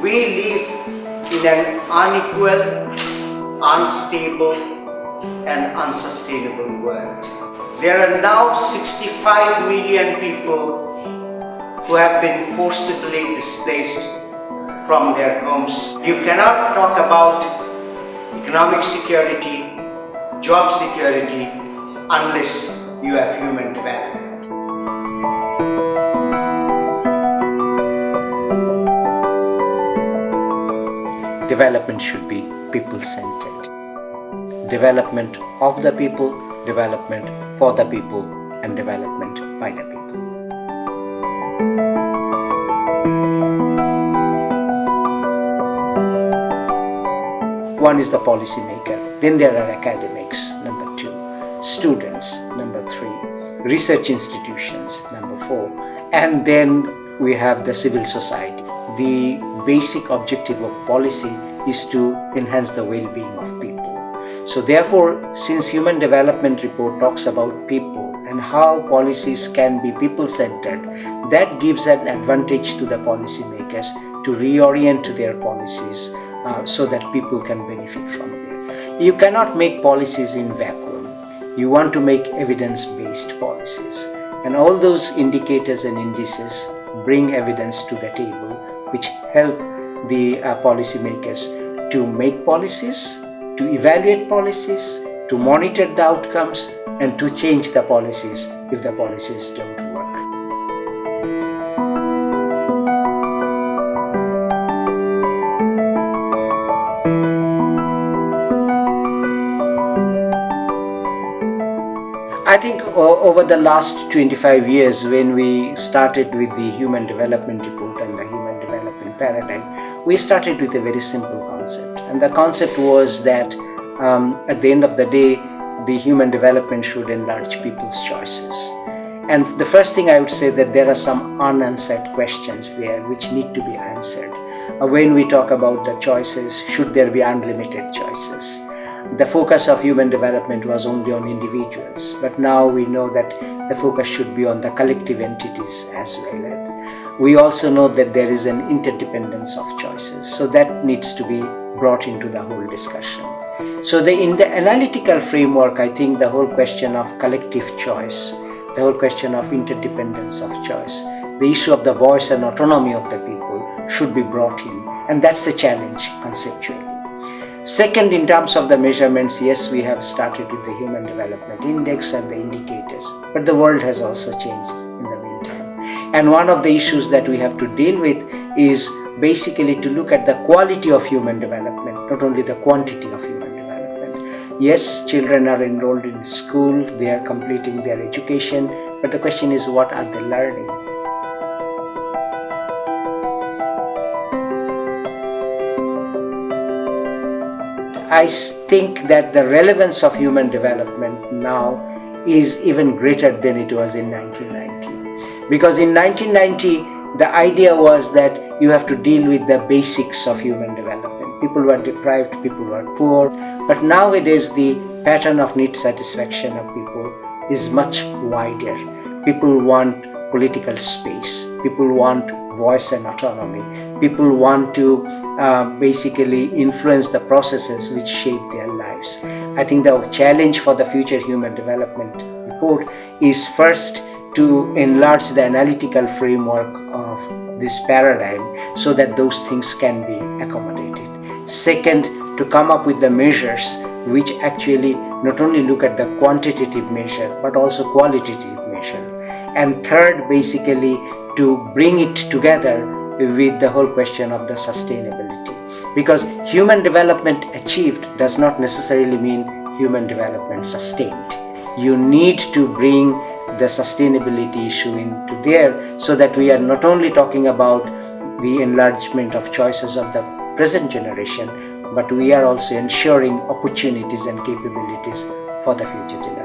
We live in an unequal, unstable, and unsustainable world. There are now 65 million people who have been forcibly displaced from their homes. You cannot talk about economic security, job security, unless you have human development. Development should be people-centered. Development of the people, development for the people, and development by the people. One is the policymaker, then there are academics, number 2, students, number 3, research institutions, number 4, and then we have the civil society. The basic objective of policy is to enhance the well-being of people. So therefore, since Human Development Report talks about people and how policies can be people-centered, that gives an advantage to the policymakers to reorient their policies so that people can benefit from them. You cannot make policies in vacuum. You want to make evidence-based policies. And all those indicators and indices bring evidence to the table, which help the policymakers to make policies, to evaluate policies, to monitor the outcomes, and to change the policies if the policies don't work. I think over the last 25 years, when we started with the Human Development Report and the Human Development Paradigm, we started with a very simple concept. And the concept was that at the end of the day, the human development should enlarge people's choices. And the first thing I would say that there are some unanswered questions there which need to be answered. When we talk about the choices, should there be unlimited choices? The focus of human development was only on individuals, but now we know that the focus should be on the collective entities as well. We also know that there is an interdependence of choices, so that needs to be brought into the whole discussion. So in the analytical framework, I think the whole question of collective choice, the whole question of interdependence of choice, the issue of the voice and autonomy of the people should be brought in, and that's a challenge conceptually. Second, in terms of the measurements, yes, we have started with the Human Development Index and the indicators, but the world has also changed in the meantime. And one of the issues that we have to deal with is basically to look at the quality of human development, not only the quantity of human development. Yes, children are enrolled in school, they are completing their education, but the question is, what are they learning? I think that the relevance of human development now is even greater than it was in 1990. Because in 1990, the idea was that you have to deal with the basics of human development. People were deprived, people were poor. But nowadays, the pattern of need satisfaction of people is much wider. People want political space. People want voice and autonomy. People want to basically influence the processes which shape their lives. I think the challenge for the future Human Development Report is first to enlarge the analytical framework of this paradigm so that those things can be accommodated. Second, to come up with the measures which actually not only look at the quantitative measure but also qualitative measure. And third, basically to bring it together with the whole question of the sustainability. Because human development achieved does not necessarily mean human development sustained. You need to bring the sustainability issue into there so that we are not only talking about the enlargement of choices of the present generation, but we are also ensuring opportunities and capabilities for the future generation.